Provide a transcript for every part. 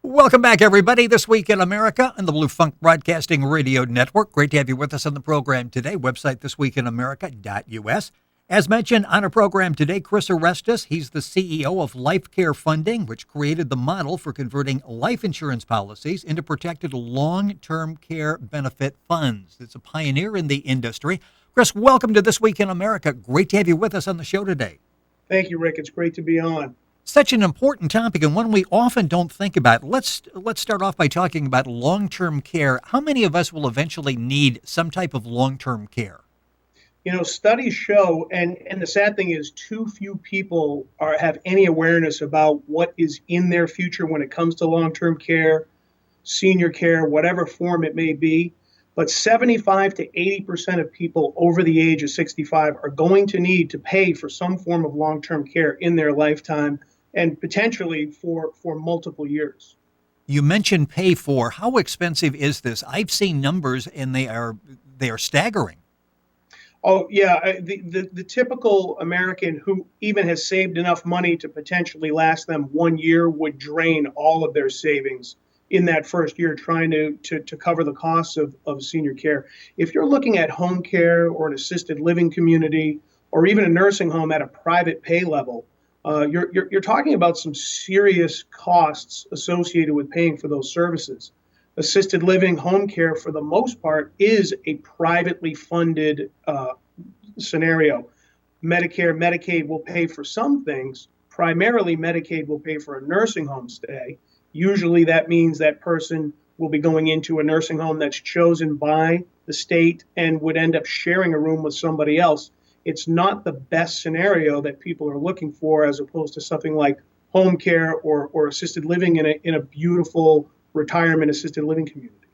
Welcome back, everybody. This Week in America on the Blue Funk Broadcasting Radio Network. Great to have you with us on the program today. Website thisweekinamerica.us. As mentioned on our program today, Chris Orestis. He's the CEO of Life Care Funding, which created the model for converting life insurance policies into protected long-term care benefit funds. It's a pioneer in the industry. Chris, welcome to This Week in America. Great to have you with us on the show today. Thank you, Rick. It's great to be on. Such an important topic and one we often don't think about. Let's start off by talking about long-term care. How many of us will eventually need some type of long-term care? You know, studies show, and the sad thing is too few people have any awareness about what is in their future when it comes to long-term care, senior care, whatever form it may be. But 75 to 80% of people over the age of 65 are going to need to pay for some form of long-term care in their lifetime, and potentially for multiple years. You mentioned pay for. How expensive is this? I've seen numbers and they are staggering. Oh, yeah. The typical American who even has saved enough money to potentially last them 1 year would drain all of their savings in that first year trying to cover the costs of senior care. If you're looking at home care or an assisted living community or even a nursing home at a private pay level, you're talking about some serious costs associated with paying for those services. Assisted living, home care, for the most part, is a privately funded scenario. Medicare, Medicaid will pay for some things. Primarily, Medicaid will pay for a nursing home stay. Usually that means that person will be going into a nursing home that's chosen by the state and would end up sharing a room with somebody else. It's not the best scenario that people are looking for, as opposed to something like home care or assisted living in a beautiful retirement assisted living community.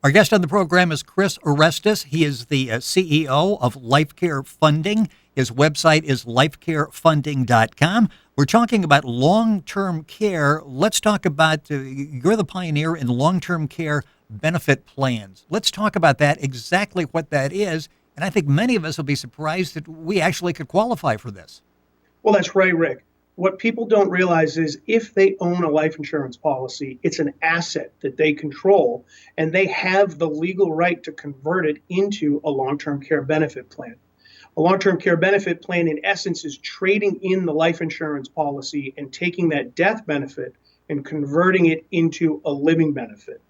Our guest on the program is Chris Orestis. He is the CEO of Life Care Funding. His website is lifecarefunding.com. We're talking about long-term care. Let's talk about, you're the pioneer in long-term care benefit plans. Let's talk about that, exactly what that is. And I think many of us will be surprised that we actually could qualify for this. Well, that's right, Rick. What people don't realize is if they own a life insurance policy, it's an asset that they control, and they have the legal right to convert it into a long-term care benefit plan. A long-term care benefit plan, in essence, is trading in the life insurance policy and taking that death benefit and converting it into a living benefit.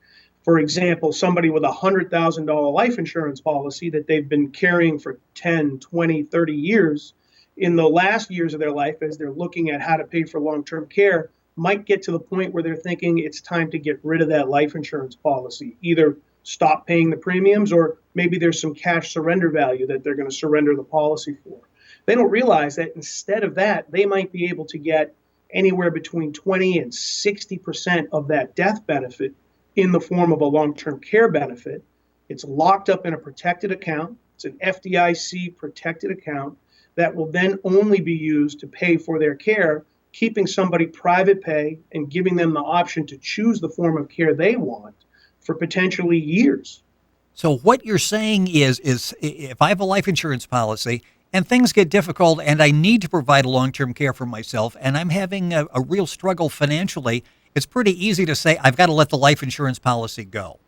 For example, somebody with a $100,000 life insurance policy that they've been carrying for 10, 20, 30 years, in the last years of their life, as they're looking at how to pay for long-term care, might get to the point where they're thinking it's time to get rid of that life insurance policy, either stop paying the premiums or maybe there's some cash surrender value that they're going to surrender the policy for. They don't realize that instead of that, they might be able to get anywhere between 20 and 60% of that death benefit in the form of a long-term care benefit. It's locked up in a protected account. It's an FDIC protected account that will then only be used to pay for their care, keeping somebody private pay and giving them the option to choose the form of care they want for potentially years. So what you're saying is if I have a life insurance policy and things get difficult and I need to provide long-term care for myself and I'm having a real struggle financially, it's pretty easy to say, I've got to let the life insurance policy go.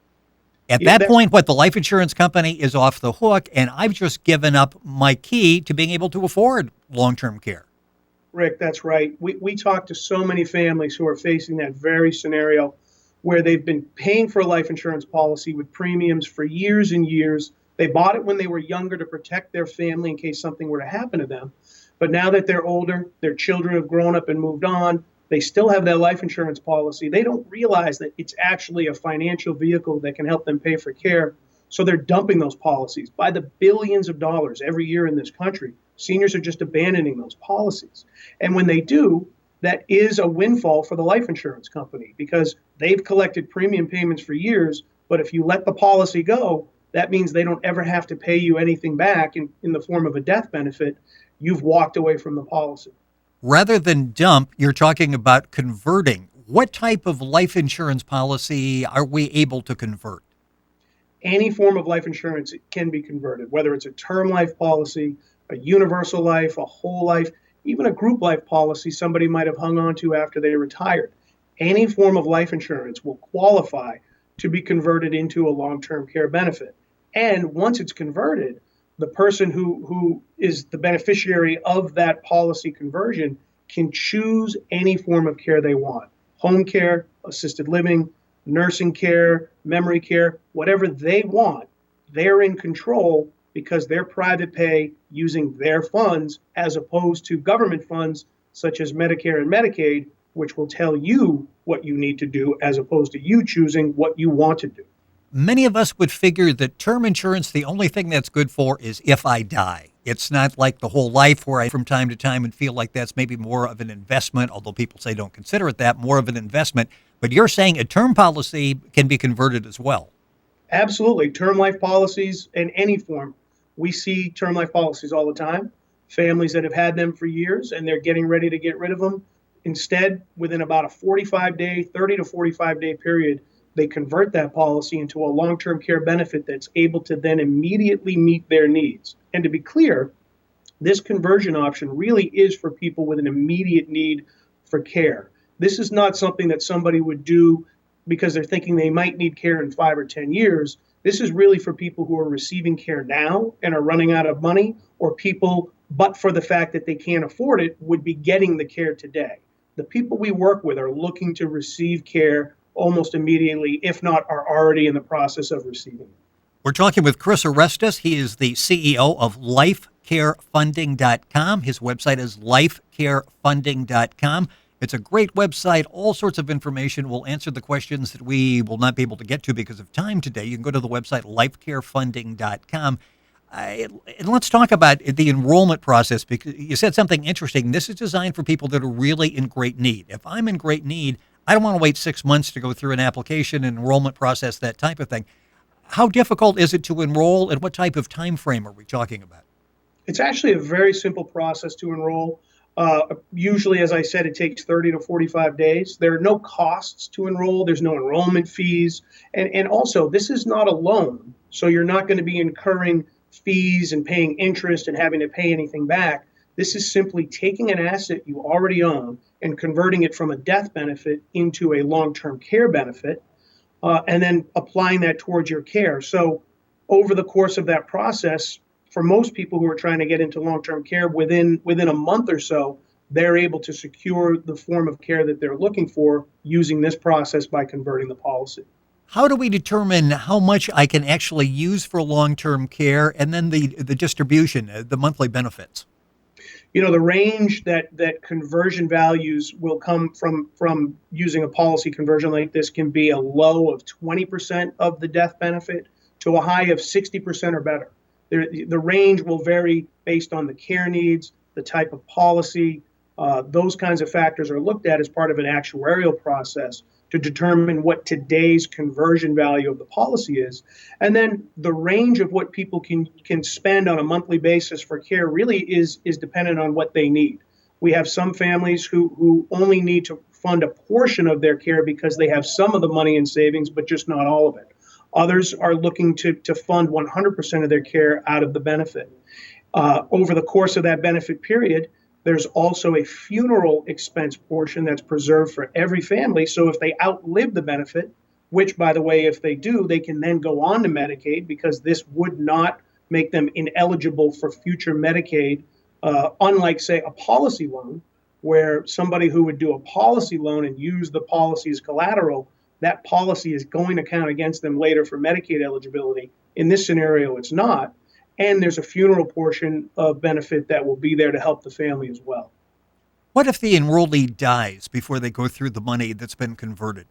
At that point, the life insurance company is off the hook, and I've just given up my key to being able to afford long-term care. Rick, that's right. We talk to so many families who are facing that very scenario where they've been paying for a life insurance policy with premiums for years and years. They bought it when they were younger to protect their family in case something were to happen to them. But now that they're older, their children have grown up and moved on, they still have that life insurance policy. They don't realize that it's actually a financial vehicle that can help them pay for care. So they're dumping those policies by the billions of dollars every year in this country. Seniors are just abandoning those policies. And when they do, that is a windfall for the life insurance company because they've collected premium payments for years. But if you let the policy go, that means they don't ever have to pay you anything back in the form of a death benefit. You've walked away from the policy. Rather than dump, you're talking about converting. What type of life insurance policy are we able to convert? Any form of life insurance can be converted, whether it's a term life policy, a universal life, a whole life, even a group life policy somebody might have hung on to after they retired. any form of life insurance will qualify to be converted into a long-term care benefit. And once it's converted, the person who is the beneficiary of that policy conversion can choose any form of care they want. Home care, assisted living, nursing care, memory care, whatever they want, they're in control because they're private pay using their funds as opposed to government funds such as Medicare and Medicaid, which will tell you what you need to do as opposed to you choosing what you want to do. Many of us would figure that term insurance, the only thing that's good for is if I die. It's not like the whole life where I from time to time and feel like that's maybe more of an investment, although people say don't consider it that, more of an investment. But you're saying a term policy can be converted as well. Absolutely. Term life policies in any form. We see term life policies all the time. Families that have had them for years and they're getting ready to get rid of them. Instead, within about a 30 to 45 day period, they convert that policy into a long-term care benefit that's able to then immediately meet their needs. And to be clear, this conversion option really is for people with an immediate need for care. This is not something that somebody would do because they're thinking they might need care in 5 or 10 years. This is really for people who are receiving care now and are running out of money, or people, but for the fact that they can't afford it, would be getting the care today. The people we work with are looking to receive care almost immediately, if not are already in the process of receiving it. We're talking with Chris Orestis. He is the CEO of lifecarefunding.com. His website is lifecarefunding.com. It's a great website, all sorts of information. We'll answer the questions that we will not be able to get to because of time today. You can go to the website lifecarefunding.com. And let's talk about the enrollment process, because you said something interesting. This is designed for people that are really in great need. If I'm in great need, I don't want to wait 6 months to go through an application and enrollment process, that type of thing. How difficult is it to enroll, and what type of time frame are we talking about? It's actually a very simple process to enroll. Usually, as I said, it takes 30 to 45 days. There are no costs to enroll. There's no enrollment fees. And also, this is not a loan, so you're not going to be incurring fees and paying interest and having to pay anything back. This is simply taking an asset you already own and converting it from a death benefit into a long-term care benefit, and then applying that towards your care. So over the course of that process, for most people who are trying to get into long-term care, within a month or so, they're able to secure the form of care that they're looking for using this process by converting the policy. How do we determine how much I can actually use for long-term care, and then the distribution, the monthly benefits? You know, the range that conversion values will come from using a policy conversion like this can be a low of 20% of the death benefit to a high of 60% or better. The range will vary based on the care needs, the type of policy. Those kinds of factors are looked at as part of an actuarial process to determine what today's conversion value of the policy is. And then the range of what people can spend on a monthly basis for care really is dependent on what they need. We have some families who only need to fund a portion of their care because they have some of the money in savings, but just not all of it. Others are looking to fund 100% of their care out of the benefit. Over the course of that benefit period, there's also a funeral expense portion that's preserved for every family. So if they outlive the benefit, which, by the way, if they do, they can then go on to Medicaid, because this would not make them ineligible for future Medicaid, unlike, say, a policy loan, where somebody who would do a policy loan and use the policy as collateral, that policy is going to count against them later for Medicaid eligibility. In this scenario, it's not. And there's a funeral portion of benefit that will be there to help the family as well. What if the enrollee dies before they go through the money that's been converted?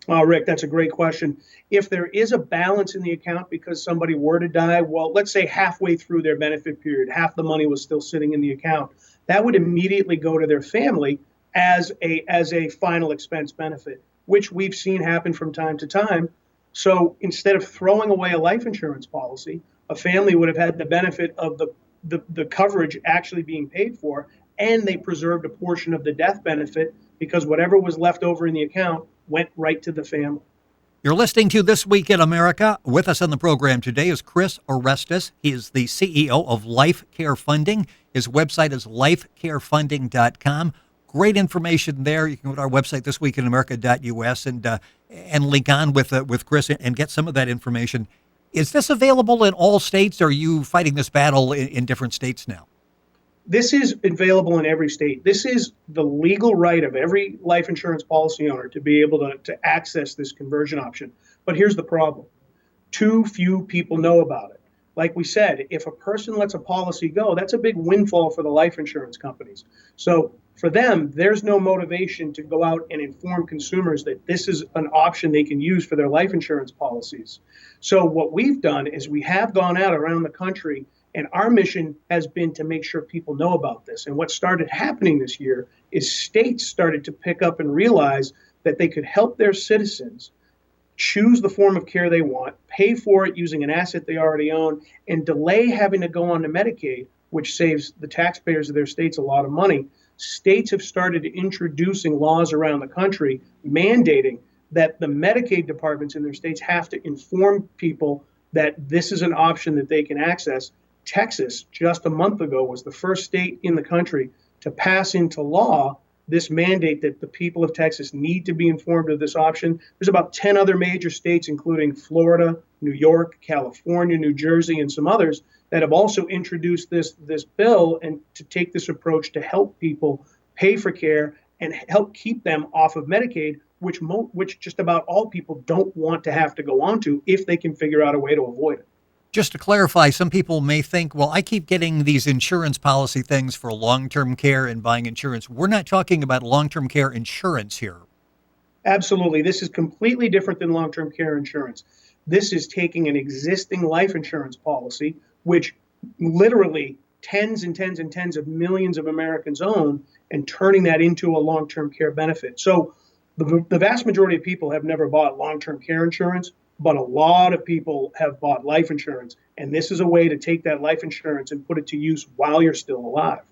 Rick, that's a great question. If there is a balance in the account because somebody were to die, well, let's say halfway through their benefit period, half the money was still sitting in the account, that would immediately go to their family as a final expense benefit, which we've seen happen from time to time. So instead of throwing away a life insurance policy, a family would have had the benefit of the coverage actually being paid for, and they preserved a portion of the death benefit because whatever was left over in the account went right to the family. You're listening to This Week in America. With us on the program today is Chris Orestis. He is the CEO of Life Care Funding. His website is lifecarefunding.com. great information there. You can go to our website, thisweekinamerica.us, and link on with Chris and get some of that information. Is this available in all states, or are you fighting this battle in different states now? This is available in every state. This is the legal right of every life insurance policy owner to be able to access this conversion option. But here's the problem. Too few people know about it. Like we said, if a person lets a policy go, that's a big windfall for the life insurance companies. So for them, there's no motivation to go out and inform consumers that this is an option they can use for their life insurance policies. So what we've done is we have gone out around the country, and our mission has been to make sure people know about this. And what started happening this year is states started to pick up and realize that they could help their citizens choose the form of care they want, pay for it using an asset they already own, and delay having to go on to Medicaid, which saves the taxpayers of their states a lot of money. States have started introducing laws around the country mandating that the Medicaid departments in their states have to inform people that this is an option that they can access. Texas, just a month ago, was the first state in the country to pass into law this mandate that the people of Texas need to be informed of this option. There's about 10 other major states, including Florida, New York, California, New Jersey, and some others, that have also introduced this bill and to take this approach to help people pay for care and help keep them off of Medicaid, which just about all people don't want to have to go on to if they can figure out a way to avoid it. Just to clarify, some people may think, well, I keep getting these insurance policy things for long-term care and buying insurance. We're not talking about long-term care insurance here. Absolutely. This is completely different than long-term care insurance. This is taking an existing life insurance policy, which literally tens and tens and tens of millions of Americans own, and turning that into a long-term care benefit. So the vast majority of people have never bought long-term care insurance, but a lot of people have bought life insurance. And this is a way to take that life insurance and put it to use while you're still alive.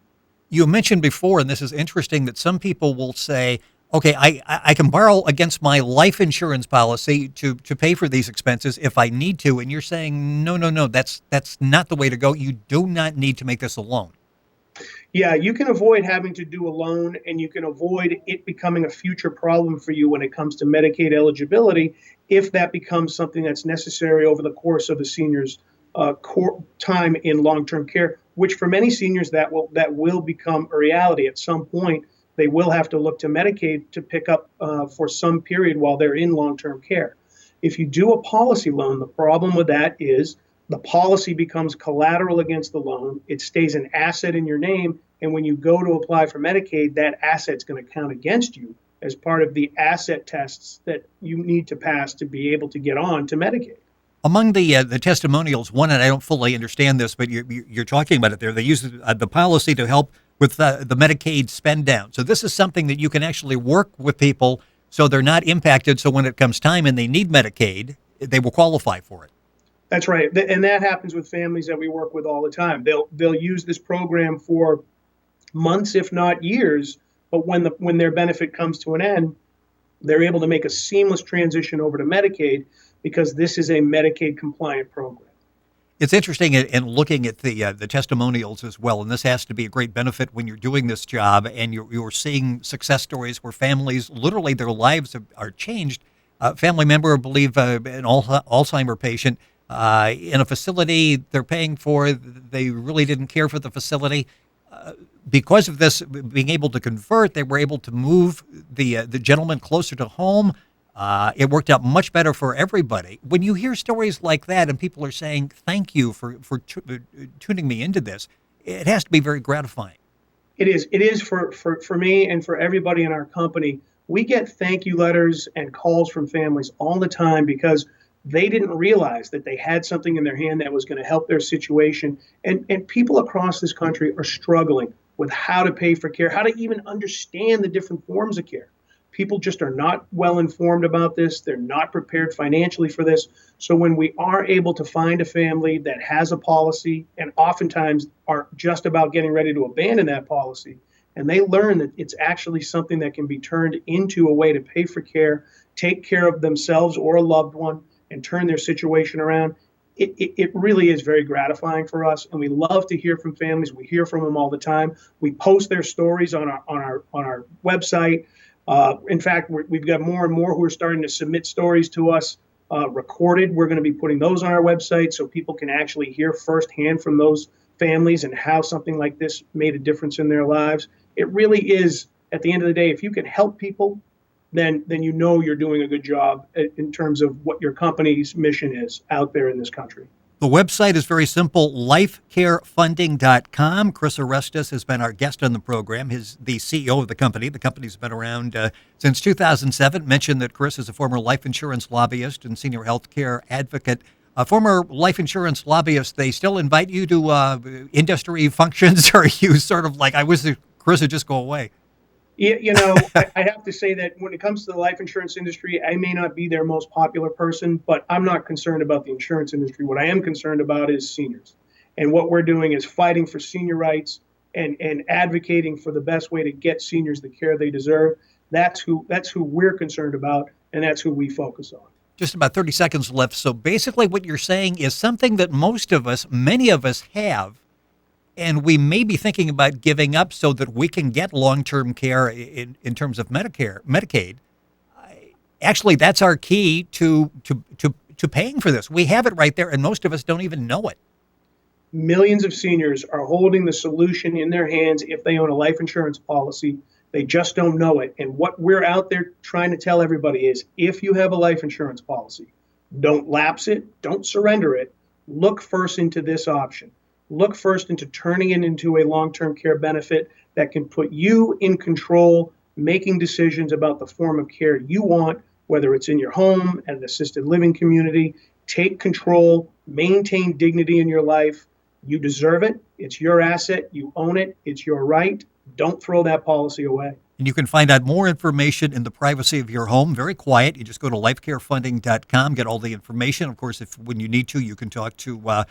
You mentioned before, and this is interesting, that some people will say, okay, I can borrow against my life insurance policy to pay for these expenses if I need to. And you're saying, no, that's not the way to go. You do not need to make this a loan. Yeah, you can avoid having to do a loan, and you can avoid it becoming a future problem for you when it comes to Medicaid eligibility if that becomes something that's necessary over the course of a senior's time in long-term care, which for many seniors that will become a reality at some point. They will have to look to Medicaid to pick up for some period while they're in long-term care. If you do a policy loan, the problem with that is the policy becomes collateral against the loan. It stays an asset in your name. And when you go to apply for Medicaid, that asset's going to count against you as part of the asset tests that you need to pass to be able to get on to Medicaid. Among the testimonials, one, and I don't fully understand this, but you're talking about it there, they use the policy to help with the Medicaid spend down. So this is something that you can actually work with people so they're not impacted. So when it comes time and they need Medicaid, they will qualify for it. That's right. And that happens with families that we work with all the time. They'll use this program for months, if not years, but when their benefit comes to an end, they're able to make a seamless transition over to Medicaid because this is a Medicaid compliant program. It's interesting in looking at the testimonials as well, and this has to be a great benefit when you're doing this job and you're seeing success stories where families, literally their lives are changed. A family member, I believe an Alzheimer patient, in a facility they're paying for, they really didn't care for the facility. Because of this being able to convert, they were able to move the gentleman closer to home. It worked out much better for everybody. When you hear stories like that and people are saying, thank you for tuning me into this, it has to be very gratifying. It is for me and for everybody in our company. We get thank you letters and calls from families all the time because they didn't realize that they had something in their hand that was going to help their situation. And people across this country are struggling with how to pay for care, how to even understand the different forms of care. People just are not well informed about this. They're not prepared financially for this. So when we are able to find a family that has a policy and oftentimes are just about getting ready to abandon that policy, and they learn that it's actually something that can be turned into a way to pay for care, take care of themselves or a loved one, and turn their situation around, it really is very gratifying for us, and we love to hear from families. We hear from them all the time. We post their stories on our website. In fact, we've got more and more who are starting to submit stories to us recorded. We're going to be putting those on our website so people can actually hear firsthand from those families and how something like this made a difference in their lives. It really is, at the end of the day, if you can help people, then you know you're doing a good job in terms of what your company's mission is out there in this country. The website is very simple, lifecarefunding.com. Chris Orestis has been our guest on the program. He's the CEO of the company. The company's been around since 2007. Mentioned that Chris is a former life insurance lobbyist and senior health care advocate. Former life insurance lobbyists, they still invite you to industry functions, or are you sort of like, I wish Chris would just go away? I have to say that when it comes to the life insurance industry, I may not be their most popular person, but I'm not concerned about the insurance industry. What I am concerned about is seniors. And what we're doing is fighting for senior rights and advocating for the best way to get seniors the care they deserve. That's who we're concerned about, and that's who we focus on. Just about 30 seconds left. So basically what you're saying is something that many of us have, and we may be thinking about giving up so that we can get long-term care in terms of Medicaid. Actually, that's our key to paying for this. We have it right there, and most of us don't even know it. Millions of seniors are holding the solution in their hands if they own a life insurance policy. They just don't know it. And what we're out there trying to tell everybody is, if you have a life insurance policy, don't lapse it, don't surrender it. Look first into this option. Look first into turning it into a long-term care benefit that can put you in control, making decisions about the form of care you want, whether it's in your home, at an assisted living community. Take control, maintain dignity in your life. You deserve it. It's your asset. You own it. It's your right. Don't throw that policy away. And you can find out more information in the privacy of your home. Very quiet. You just go to lifecarefunding.com, get all the information. Of course, when you need to, you can talk to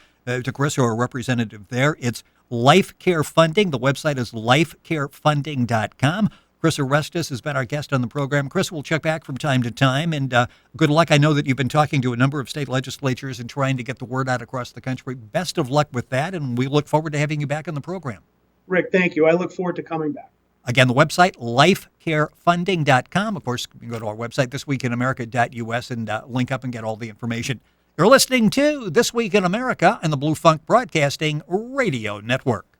Chris or a representative there. It's Life Care Funding. The website is lifecarefunding.com. Chris Orestis has been our guest on the program. Chris, we'll check back from time to time, and good luck. I know that you've been talking to a number of state legislatures and trying to get the word out across the country. Best of luck with that, and we look forward to having you back on the program. Rick, thank you. I look forward to coming back. Again, the website, lifecarefunding.com. Of course, you can go to our website, thisweekinamerica.us, and link up and get all the information. You're listening to This Week in America and the Blue Funk Broadcasting Radio Network.